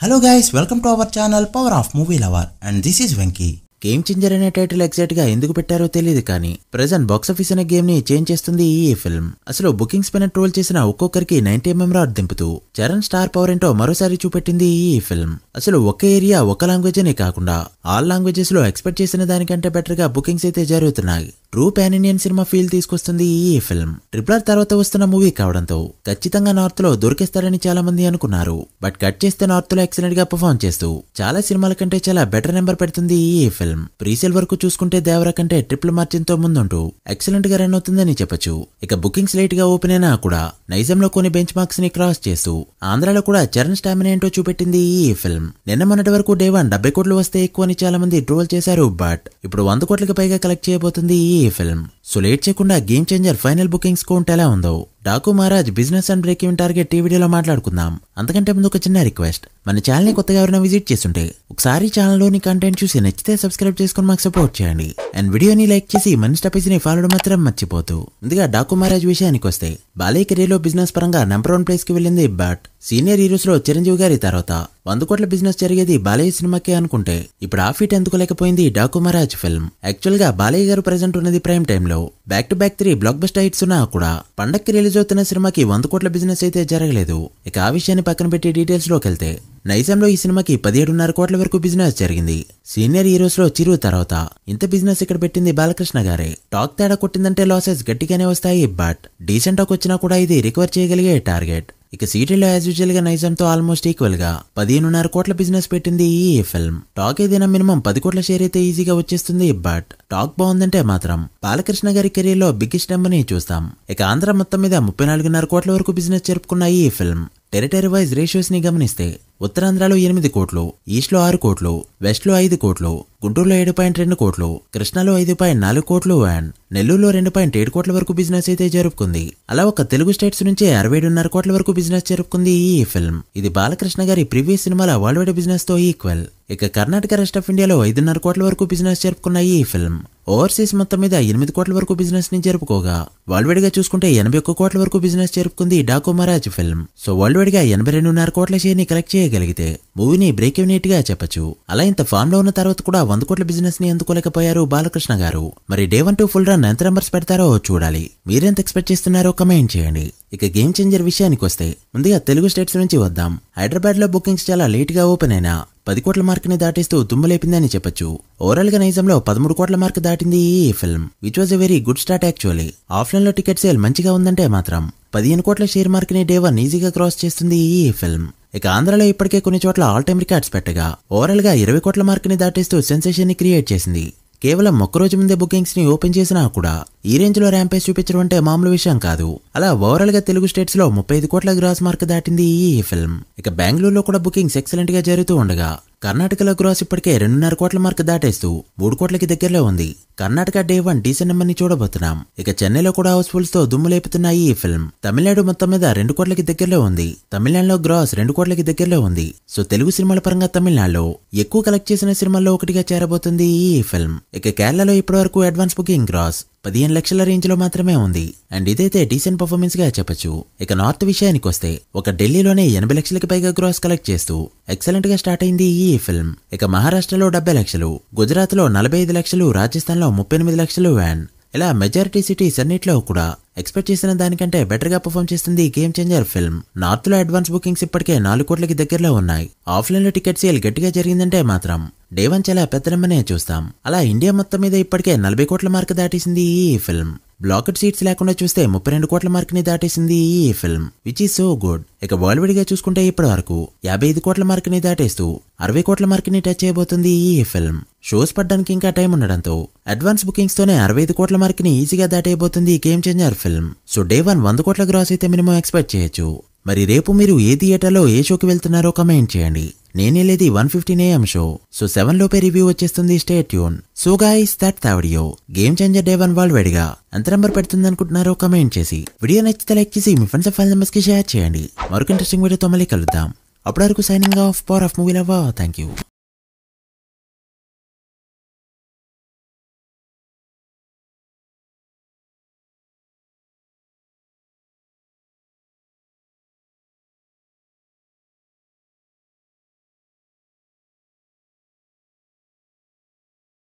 Hello guys, welcome to our channel Power of Movie Lover and this is Venky. Game changer అనే title exact గా ఎందుకు పెట్టారో తెలియదు కానీ ప్రెజెంట్ బాక్స్ ఆఫీస్ అనే గేమ్ ని చేంజ్ చేస్తుంది ఈ ఫిల్మ్. అసలు బుకింగ్స్ పైన ట్రోల్ చేసిన ఒక్కొక్కరికి 90mm రాడ్ దింపుతూ చరణ్ స్టార్ పవర్ ఏంటో మరోసారి చూపెట్టింది ఈ ఫిల్మ్. అసలు ఒక ఏరియా ఒక లాంగ్వేజ్ అనే కాకుండా ఆల్ లాంగ్వేజెస్ లో ఎక్స్పెక్ట్ చేసిన దానికంటే బెటర్ గా బుకింగ్స్ అయితే జరుగుతున్నాయి. True pan Indian cinema feel తీసుకొస్తుంది ఈ ఫిల్మ్. ట్రిపుల్ తర్వాత వస్తున్న మూవీ కావడంతో ఖచ్చితంగా నార్త్ లో దొరికేస్తారని చాలా మంది అనుకున్నారు. బట్ కట్ చేస్తే నార్త్ లో ఎక్సలెంట్ గా పర్ఫార్మ్ చేస్తూ చాలా సినిమాల కంటే చాలా బెటర్ నెంబర్ పెడుతుంది ఈ ఫిల్మ్. ప్రీసేల్ వరకు చూసుకుంటే దేవరా కంటే ట్రిపుల్ మార్జిన్ తో ముందుంటూ ఎక్సలెంట్ గా రన్ అవుతుందని చెప్పొచ్చు. ఇక బుకింగ్స్ లేట్ గా ఓపెన్ అయినా కూడా నైజంలో కొన్ని బెంచ్ మార్క్స్ ని క్రాస్ చేస్తూ ఆంధ్రాలో కూడా చరణ్ స్టామినా ఏంటో చూపెట్టింది ఈ ఫిల్మ్. నిన్న మొన్నటి వరకు డే 1 70 కోట్లు వస్తే ఎక్కువ అని చాలా మంది ట్రోల్ చేశారు. బట్ ఇప్పుడు 100 కోట్లకు పైగా కలెక్ట్ చేయబోతుంది ఈ ఫిల్మ్. సో లేట్ చేయకుండా game changer final bookings count ఎలా ఉందో Daaku Maharaj business and break even target ఈ వీడియోలో మాట్లాడుకుందాం. అంతకంటే ముందు ఒక చిన్న రిక్వెస్ట్, మన ఛానల్ ని కొత్తగా ఎవరైనా విజిట్ చేస్తుంటే ఒకసారి ఛానల్ లోని కంటెంట్ చూసి నచ్చితే సబ్స్క్రైబ్ చేసుకుని మాకు సపోర్ట్ చేయండి. అండ్ వీడియోని లైక్ చేసి మన స్టాపేజ్ ని ఫాలో మాత్రం మర్చిపోతూ. ముందుగా డాకు మహారాజ్ విషయానికి వస్తే బాలయ్య కెరీర్ లో బిజినెస్ పరంగా నెంబర్ 1 ప్లేస్ కి వెళ్ళింది. బట్ సీనియర్ హీరోస్ లో చిరంజీవి గారి తర్వాత 100 కోట్ల బిజినెస్ జరిగేది బాలయ్య సినిమాకే అనుకుంటే ఇప్పుడు ఆ ఫీట్ ఎందుకోలేకపోయింది డాకు మహారాజ్ ఫిల్మ్. యాక్చువల్ గా బాలయ్య గారు ప్రెసెంట్ ఉన్నది ప్రైమ్ టైమ్ లో back to back 3 blockbuster hits ఉన్నా కూడా పండక్కి రిలీజ్ అవుతున్న సినిమాకి 100 కోట్ల బిజినెస్ అయితే జరగలేదు. ఇక ఆ విషయాన్ని పక్కన పెట్టి డీటెయిల్స్ లోకి వెళ్తే నైజంలో ఈ సినిమాకి 17.5 కోట్ల వరకు బిజినెస్ జరిగింది. సీనియర్ హీరోస్ లో చిరు తర్వాత ఇంత బిజినెస్ ఇక్కడ పెట్టింది బాలకృష్ణ గారే. టాక్ తేడా కొట్టిందంటే లాసెస్ గట్టిగానే వస్తాయి. బట్ డీసెంట్ టాక్ వచ్చినా కూడా ఇది రికవర్ చేయగలిగే టార్గెట్. ఇక సీటీలో యాజ్ యూజువల్ గా నైజంతో ఆల్మోస్ట్ ఈక్వల్ గా 15.5 కోట్ల బిజినెస్ పెట్టింది ఈ ఫిల్మ్. టాక్ ఏదైనా మినిమం 10 కోట్ల షేర్ అయితే ఈజీగా వచ్చేస్తుంది. బట్ టాక్ బాగుందంటే మాత్రం బాలకృష్ణ గారి కెరీర్ లో బిగ్గెస్ట్ నెంబర్ ని చూస్తాం. ఇక ఆంధ్ర మొత్తం మీద 34.5 కోట్ల వరకు బిజినెస్ జరుపుకున్న ఈ ఫిల్మ్ టెరిటరీ వైజ్ రేషియోస్ ని గమనిస్తే ఉత్తరాంధ్రలో 8 కోట్లు, ఈస్ట్ లో 6 కోట్లు, వెస్ట్ లో 5 కోట్లు, గుంటూరులో 7.2 కోట్లు, కృష్ణాలో 5.4 కోట్లు అండ్ నెల్లూరులో 2.7 కోట్ల వరకు బిజినెస్ అయితే జరుపుకుంది. అలా ఒక తెలుగు స్టేట్స్ నుంచే 67.5 కోట్ల వరకు బిజినెస్ జరుపుకుంది ఈ ఫిల్మ్. ఇది బాలకృష్ణ గారి ప్రీవియస్ సినిమాల వరల్డ్ వైడ్ బిజినెస్ తో ఈక్వల్. ఇక కర్ణాటక రెస్ట్ ఆఫ్ ఇండియాలో 5.5 కోట్ల వరకు బిజినెస్ జరుపుకున్న ఈ ఫిల్మ్ ఓవర్సీస్ మొత్తం మీద 8 కోట్ల వరకు బిజినెస్ ని జరుపుకోగా వరల్డ్ వైడ్ గా చూసుకుంటే 81 కోట్ల వరకు బిజినెస్ జరుపుకుంది Daaku Maharaj film. So worldwide గా 82.5 కోట్ల షేర్ ని కలెక్ట్ చేయగలిగితే మూవీని బ్రేక్ ఈవెన్ గా చెప్పొచ్చు. అలా ఇంత ఫామ్ లో ఉన్న తర్వాత కూడా 100 కోట్ల బిజినెస్ ని అందుకోలేకపోయారు బాలకృష్ణ గారు. మరి డే 1 to ఫుల్ రన్ ఎంత నెంబర్స్ పెడతారో చూడాలి. మీరెంత ఎక్స్పెక్ట్ చేస్తున్నారో కమెంట్ చేయండి. ఇక గేమ్ చేంజర్ విషయానికి వస్తే ముందుగా తెలుగు స్టేట్స్ నుంచి వద్దాం. హైదరాబాద్ లో బుకింగ్స్ చాలా లేట్ గా ఓపెన్ అయినా 10 కోట్ల మార్క్ ని దాటిస్తూ దుమ్ములేపిందని చెప్పొచ్చు. ఓవరాల్ గా నైజంలో 13 కోట్ల మార్క్ దాటింది ఈ film, which was a very good start actually. Offline లో టికెట్ సేల్ మంచిగా ఉందంటే మాత్రం 15 కోట్ల షేర్ మార్క్ ని డే 1 ఈజీగా క్రాస్ చేస్తుంది ఈ ఫిల్మ్. ఇక ఆంధ్రాలో ఇప్పటికే కొన్ని చోట్ల ఆల్ టైమ్ రికార్డ్స్ పెట్టగా ఓవరాల్ గా 20 కోట్ల మార్క్ ని దాటిస్తూ సెన్సేషన్ ని క్రియేట్ చేసింది. కేవలం ఒక్కరోజు ముందే బుకింగ్స్ ని ఓపెన్ చేసినా కూడా ఈ రేంజ్ లో ర్యాంపేజ్ చూపించడం అంటే మామూలు విషయం కాదు. అలా ఓవరాల్ గా తెలుగు స్టేట్స్ లో 35 కోట్ల గ్రాస్ మార్క్ దాటింది ఈ ఫిల్మ్. ఇక బెంగళూరులో కూడా బుకింగ్స్ ఎక్సలెంట్ గా జరుగుతూ ఉండగా కర్ణాటకలో గ్రాస్ ఇప్పటికే 2.5 కోట్ల మార్క్ దాటేస్తూ 3 కోట్లకి దగ్గరలో ఉంది. కర్ణాటక డే 1 డీసెంట్ నెంబర్ ని చూడబోతున్నాం. ఇక చెన్నైలో కూడా హౌస్ఫుల్స్ తో దుమ్ము లేపుతున్నాయి ఈ ఫిల్మ్. తమిళనాడు మొత్తం మీద 2 కోట్లకి దగ్గరలో ఉంది. తమిళనాడులో గ్రాస్ 2 కోట్లకి దగ్గరలో ఉంది. సో తెలుగు సినిమాల పరంగా తమిళనాడులో ఎక్కువ కలెక్ట్ చేసిన సినిమాల్లో ఒకటిగా చేరబోతుంది ఈ ఫిల్మ్. ఇక కేరళలో ఇప్పటి వరకు అడ్వాన్స్ బుకింగ్ గ్రాస్ 15 లక్షల రేంజ్ లో మాత్రమే ఉంది. అండ్ ఇదైతే డీసెంట్ పర్ఫార్మెన్స్ గా చెప్పొచ్చు. ఇక నార్త్ విషయానికి వస్తే ఒక ఢిల్లీలోనే 80 లక్షలకి పైగా గ్రాస్ కలెక్ట్ చేస్తూ ఎక్సలెంట్ గా స్టార్ట్ అయింది ఈ ఫిల్మ్. ఇక మహారాష్ట్రలో 70 లక్షలు, గుజరాత్ లో 45 లక్షలు, రాజస్థాన్ లో 38 లక్షలు అండ్ ఇలా మెజారిటీ సిటీస్ అన్నిట్లో కూడా ఎక్స్పెక్ట్ చేసిన దానికంటే బెటర్ గా పర్ఫార్మ్ చేస్తుంది గేమ్ చేంజర్ ఫిల్మ్. నార్త్ లో అడ్వాన్స్ బుకింగ్స్ ఇప్పటికే 4 కోట్లకి దగ్గరలో ఉన్నాయి. ఆఫ్లైన్ లో టికెట్ సేల్ గట్టిగా జరిగిందంటే మాత్రం డే 1 చాలా పెద్ద నెంబర్నే చూస్తాం. అలా ఇండియా మొత్తం మీద ఇప్పటికే 40 కోట్ల మార్క్ దాటేసింది ఈ ఫిల్మ్. బ్లాకెడ్ సీట్స్ లేకుండా చూస్తే 32 కోట్ల మార్క్ ని దాటేసింది ఈ film, which is so good. ఇక వరల్డ్ వైడ్ గా చూసుకుంటే ఇప్పటి వరకు 55 కోట్ల మార్క్ ని దాటేస్తూ 60 కోట్ల మార్క్ ని టచ్ చేయబోతుంది ఈ ఫిల్మ్. షోస్ పడ్డానికి ఇంకా టైం ఉండడంతో అడ్వాన్స్ బుకింగ్స్ తోనే 65 కోట్ల మార్క్ ని ఈజీగా దాటైపోతుంది game changer film. So day 1 100 కోట్ల గ్రాస్ అయితే మినిమం ఎక్స్పెక్ట్ చేయొచ్చు. మరి రేపు మీరు ఏ థియేటర్లో ఏ షోకి వెళ్తున్నారో కమెంట్ చేయండి. నేనేలేది 1:15 AM షో. సో 7 లోపే రివ్యూ వచ్చేస్తుంది. Stay tune. So guys that's the video. Game changer day 1 world wide గా ఎంత నెంబర్ పెడుతుంది అనుకుంటున్నారో కమెంట్ చేసి వీడియో నచ్చితే లైక్ చేసి మీ ఫ్రెండ్స్ అండ్ ఫ్యామిలీ మెంబర్స్ కి షేర్ చేయండి. మరొక ఇంట్రెస్టింగ్ వీడియోతో మళ్ళీ కలుద్దాం. అప్పటి వరకు signing off, power of movie lover. Thank you.